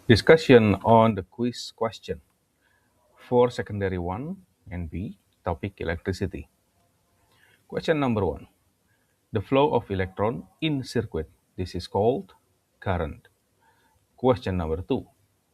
Discussion on the quiz question for secondary 1 and B, topic electricity. Question number 1. The flow of electron in circuit. This is called current. Question number 2.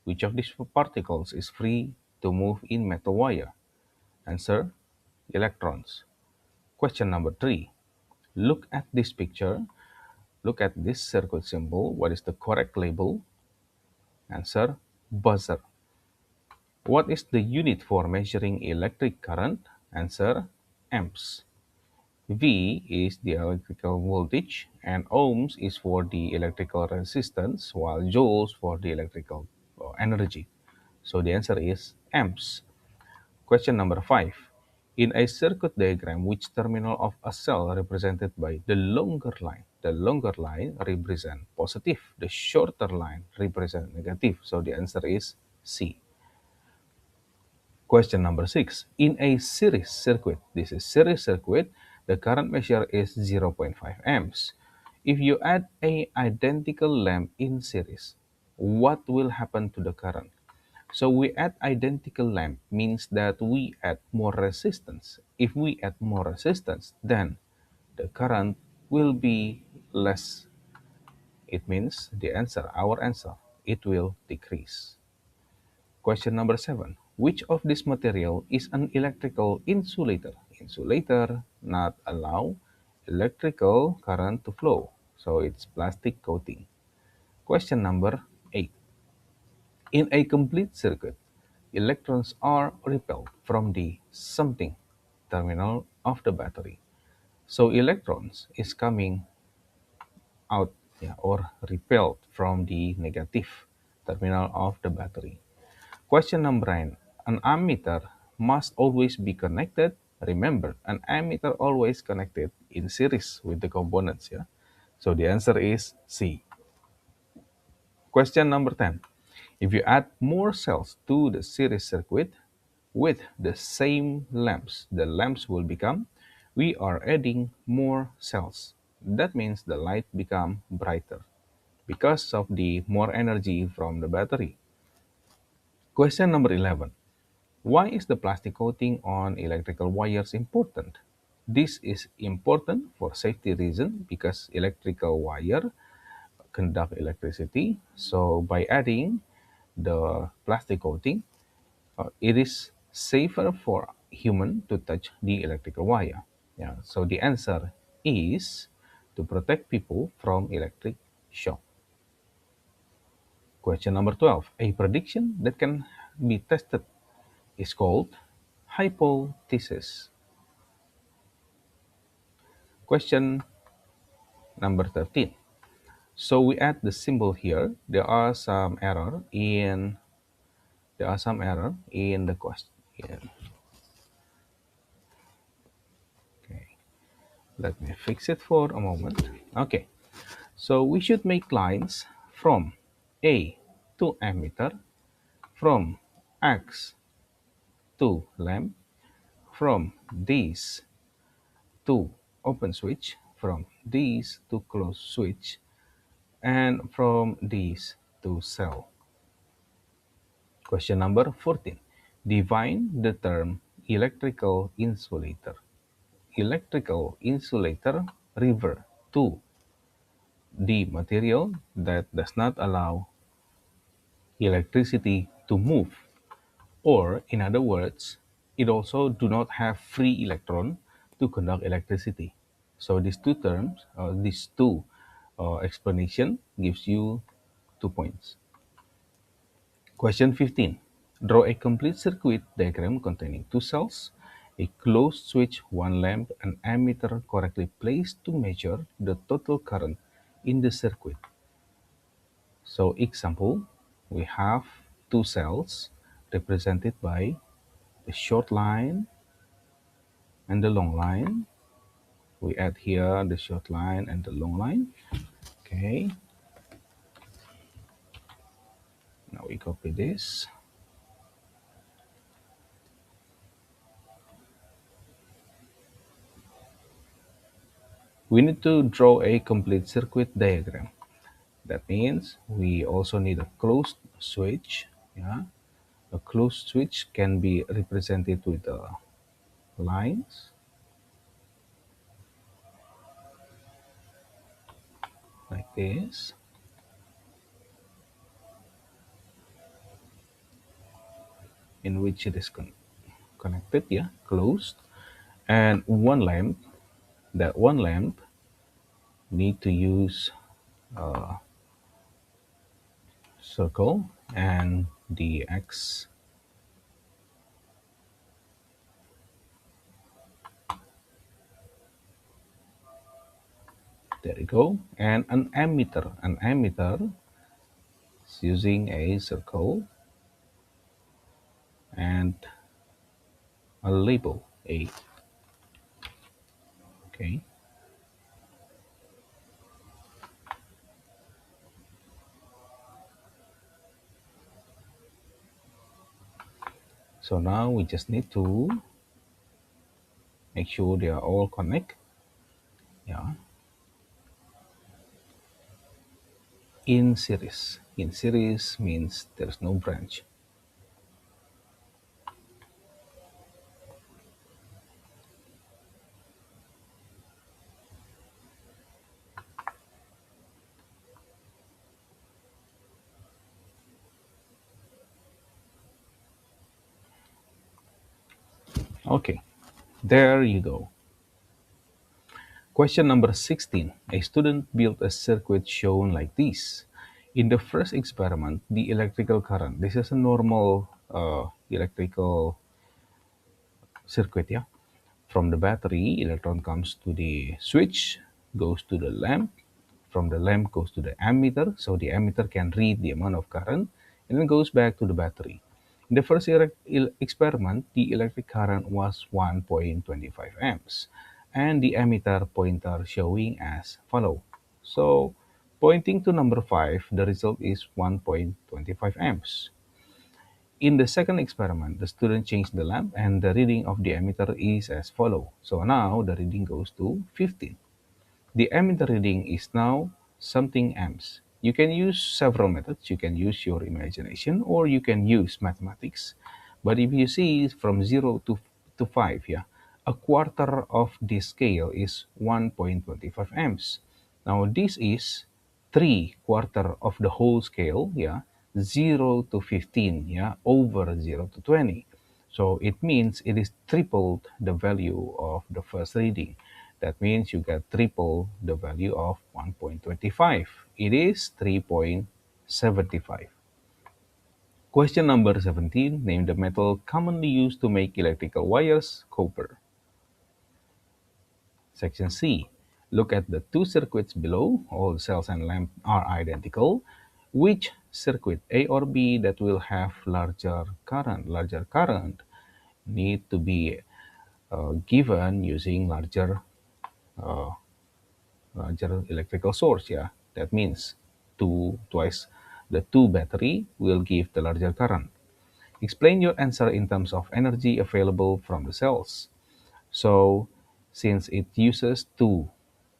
Which of these particles is free to move in metal wire? Answer: electrons. Question number 3. Look at this picture. Look at this circuit symbol. What is the correct label? Answer: buzzer. What is the unit for measuring electric current? Answer: amps. V is the electrical voltage and ohms is for the electrical resistance while joules for the electrical energy. So the answer is amps. Question number 5. In a circuit diagram, which terminal of a cell represented by the longer line? The longer line represent positive, the shorter line represent negative. So the answer is C. Question number 6. In a series circuit, this is series circuit, the current measure is 0.5 amps. If you add a identical lamp in series, what will happen to the current? So we add identical lamp means that we add more resistance. If we add more resistance, then the current will be less. It means our answer, it will decrease. Question number 7. Which of this material is an electrical insulator? Insulator not allow electrical current to flow. So it's plastic coating. Question number 8. In a complete circuit, electrons are repelled from the something terminal of the battery. So electrons is coming out, or repelled from the negative terminal of the battery. Question number 9. An ammeter must always be connected. Remember, an ammeter always connected in series with the components. Yeah. So the answer is C. Question number 10. If you add more cells to the series circuit with the same lamps, the lamps will become, we are adding more cells. That means the light become brighter because of the more energy from the battery. Question number 11. Why is the plastic coating on electrical wires important? This is important for safety reason because electrical wire conduct electricity. So by adding the plastic coating, it is safer for human to touch the electrical wire. Yeah. So the answer is to protect people from electric shock. Question number 12. A prediction that can be tested is called hypothesis. Question number 13. So we add the symbol here. There are some error in the question. Okay. Let me fix it for a moment. Okay. So we should make lines from A to ammeter, from X to lamp, from this to open switch, from this to close switch, and from this to cell. Question number 14. Define the term electrical insulator. Electrical insulator refer to the material that does not allow electricity to move, or in other words, it also do not have free electron to conduct electricity. So these two terms, these two explanation gives you 2 points. Question 15. Draw a complete circuit diagram containing two cells, a closed switch, one lamp, an ammeter correctly placed to measure the total current in the circuit. So example, we have two cells represented by the short line and the long line. We add here the short line and the long line. Okay. Now we copy this. We need to draw a complete circuit diagram. That means we also need a closed switch. Yeah, a closed switch can be represented with lines like this, in which it is connected. Yeah, closed, and one lamp. That one lamp need to use circle and the X. There you go. And an ammeter. An ammeter is using a circle and a label A. Okay. So now we just need to make sure they are all connect. Yeah. In series. In series means there's no branch. Okay. There you go. Question number 16. A student built a circuit shown like this. In the first experiment, the electrical current, this is a normal electrical circuit, yeah. From the battery, electron comes to the switch, goes to the lamp. From the lamp goes to the ammeter, so the ammeter can read the amount of current, and then goes back to the battery. In the first experiment, the electric current was 1.25 amps, and the ammeter pointer showing as follow. So, pointing to number 5, the result is 1.25 amps. In the second experiment, the student changed the lamp and the reading of the ammeter is as follow. So now the reading goes to 15. The ammeter reading is now something amps. You can use several methods. You can use your imagination or you can use mathematics. But if you see from 0 to 5, yeah, a quarter of this scale is 1.25 amps. Now this is 3 quarter of the whole scale, yeah, 0 to 15, yeah, over 0 to 20. So it means it is tripled the value of the first reading. That means you get triple the value of 1.25. It is 3.75. Question number 17. Name the metal commonly used to make electrical wires. Copper. Section C. Look at the two circuits below. All cells and lamp are identical. Which circuit, A or B, that will have larger current? Larger current need to be given using uh, larger electrical source. Yeah, that means twice the two battery will give the larger current. Explain your answer in terms of energy available from the cells. So since it uses two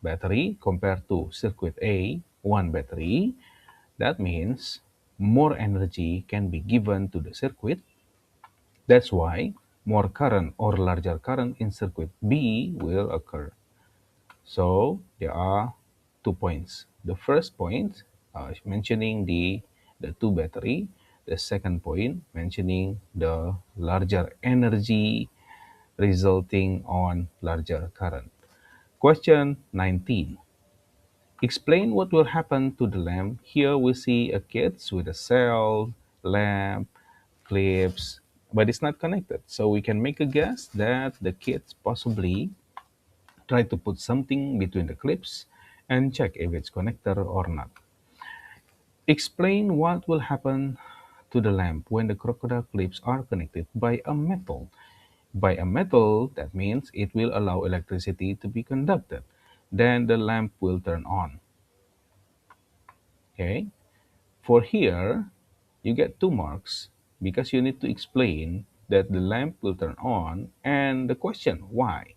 battery compared to circuit A, one battery, that means more energy can be given to the circuit. That's why more current or larger current in circuit B will occur. So there are 2 points. The first point mentioning the two battery. The second point mentioning the larger energy resulting on larger current. Question 19. Explain what will happen to the lamp. Here we see a kids with a cell, lamp, clips, but it's not connected. So we can make a guess that the kids possibly try to put something between the clips and check if it's connected or not. Explain what will happen to the lamp when the crocodile clips are connected by a metal. By a metal, that means it will allow electricity to be conducted. Then the lamp will turn on. Okay? For here, you get 2 marks because you need to explain that the lamp will turn on and the question why.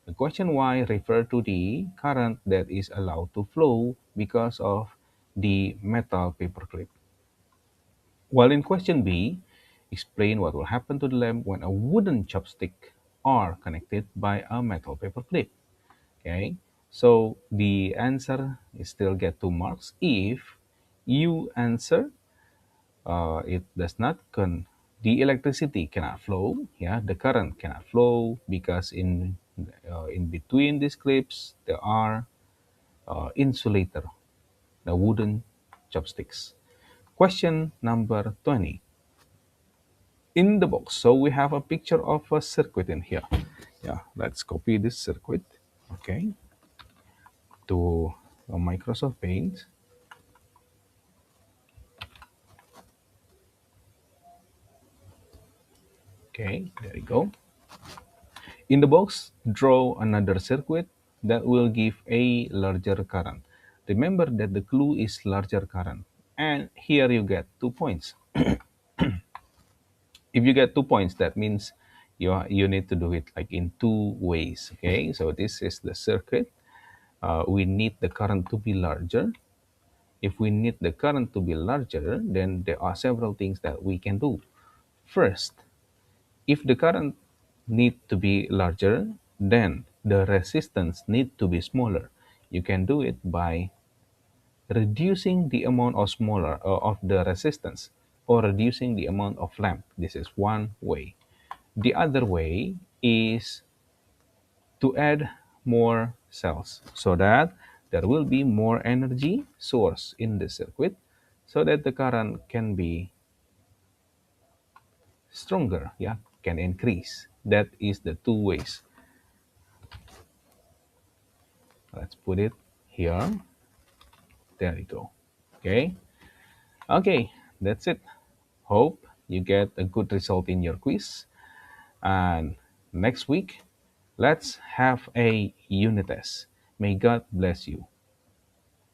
The question why refer to the current that is allowed to flow because of the metal paperclip. While in question B, explain what will happen to the lamp when a wooden chopstick are connected by a metal paperclip. Okay, so the answer is still get 2 marks if you answer it does not the electricity cannot flow. Yeah, the current cannot flow because in between these clips there are insulator, the wooden chopsticks. Question number 20. In the box, so we have a picture of a circuit in here. Yeah, let's copy this circuit. Okay, to Microsoft Paint. Okay, there you go. In the box, draw another circuit that will give a larger current. Remember that the clue is larger current. And here you get 2 points. If you get 2 points, that means you need to do it like in two ways. Okay, so this is the circuit. We need the current to be larger. If we need the current to be larger, then there are several things that we can do. First, if the current need to be larger, then the resistance need to be smaller. You can do it by reducing the amount of smaller of the resistance or reducing the amount of lamp. This is one way. The other way is to add more cells so that there will be more energy source in the circuit so that the current can be stronger, yeah, can increase. That is the two ways. Let's put it here. There you go. Okay. Okay, that's it. Hope you get a good result in your quiz. And next week, let's have a unit test. May God bless you.